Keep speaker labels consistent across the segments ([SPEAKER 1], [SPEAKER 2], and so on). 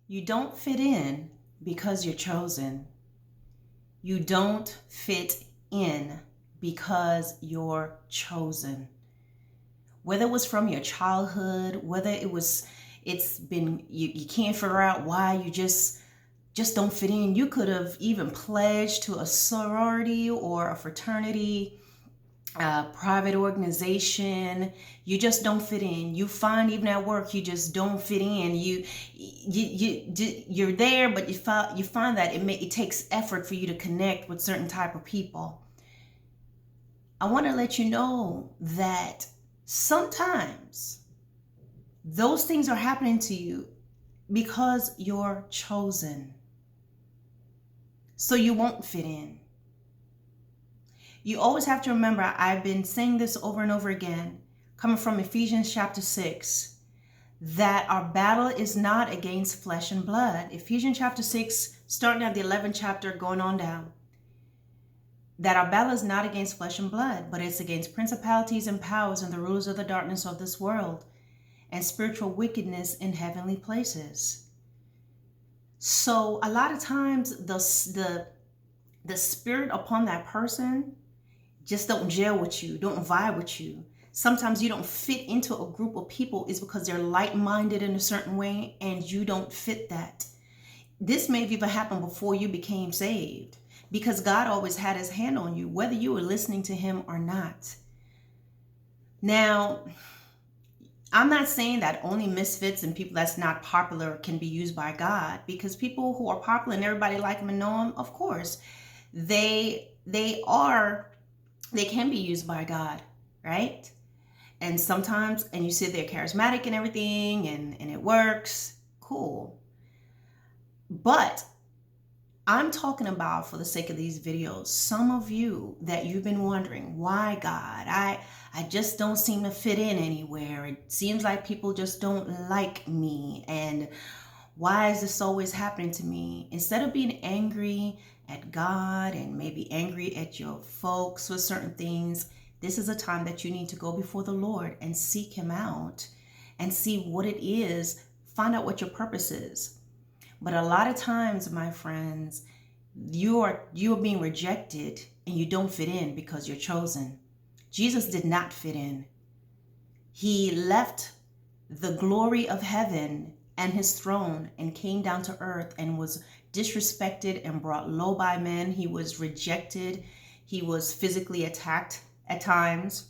[SPEAKER 1] You don't fit in because you're chosen. You don't fit in because you're chosen. Whether it was from your childhood, whether it's been you can't figure out why you just don't fit in. You could have even pledged to a sorority or a fraternity, private organization. You just don't fit in. You find even at work you just don't fit in. You're there, but you find that it takes effort for you to connect with certain type of people. I want to let you know that sometimes those things are happening to you because you're chosen. So you won't fit in. You always have to remember, I've been saying this over and over again, coming from Ephesians chapter 6, that our battle is not against flesh and blood. Ephesians chapter 6, starting at the 11th chapter, going on down. That our battle is not against flesh and blood, but it's against principalities and powers and the rulers of the darkness of this world and spiritual wickedness in heavenly places. So a lot of times the spirit upon that person just don't gel with you, don't vibe with you. Sometimes you don't fit into a group of people is because they're like-minded in a certain way and you don't fit that. This may have even happened before you became saved, because God always had his hand on you, whether you were listening to him or not. Now, I'm not saying that only misfits and people that's not popular can be used by God, because people who are popular and everybody like them and know them, of course, they can be used by God, right? And sometimes, and you see they're charismatic and everything, and it works, cool. But I'm talking about, for the sake of these videos, some of you that you've been wondering, why God? I just don't seem to fit in anywhere. It seems like people just don't like me. And why is this always happening to me? Instead of being angry at God and maybe angry at your folks with certain things, this is a time that you need to go before the Lord and seek him out and see what it is, find out what your purpose is. But a lot of times, my friends, you are being rejected and you don't fit in because you're chosen. Jesus did not fit in. He left the glory of heaven and his throne and came down to earth and was disrespected and brought low by men. He was rejected. He was physically attacked at times.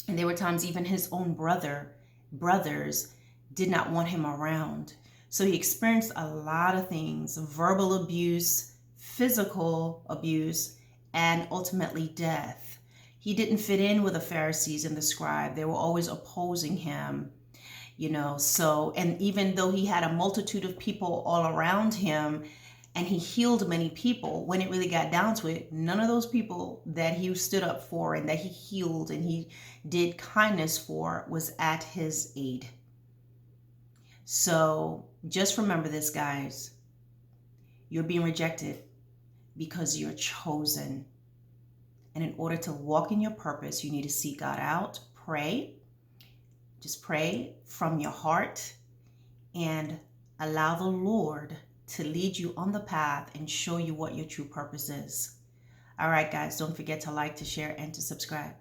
[SPEAKER 1] And there were times even his own brothers did not want him around. So he experienced a lot of things: verbal abuse, physical abuse, and ultimately death. He didn't fit in with the Pharisees and the scribe. They were always opposing him, so, and even though he had a multitude of people all around him and he healed many people, when it really got down to it, none of those people that he stood up for and that he healed and he did kindness for was at his aid. So just remember this, guys. You're being rejected because you're chosen. And in order to walk in your purpose, you need to seek God out, pray. Just pray from your heart and allow the Lord to lead you on the path and show you what your true purpose is. All right, guys, don't forget to like, to share, and to subscribe.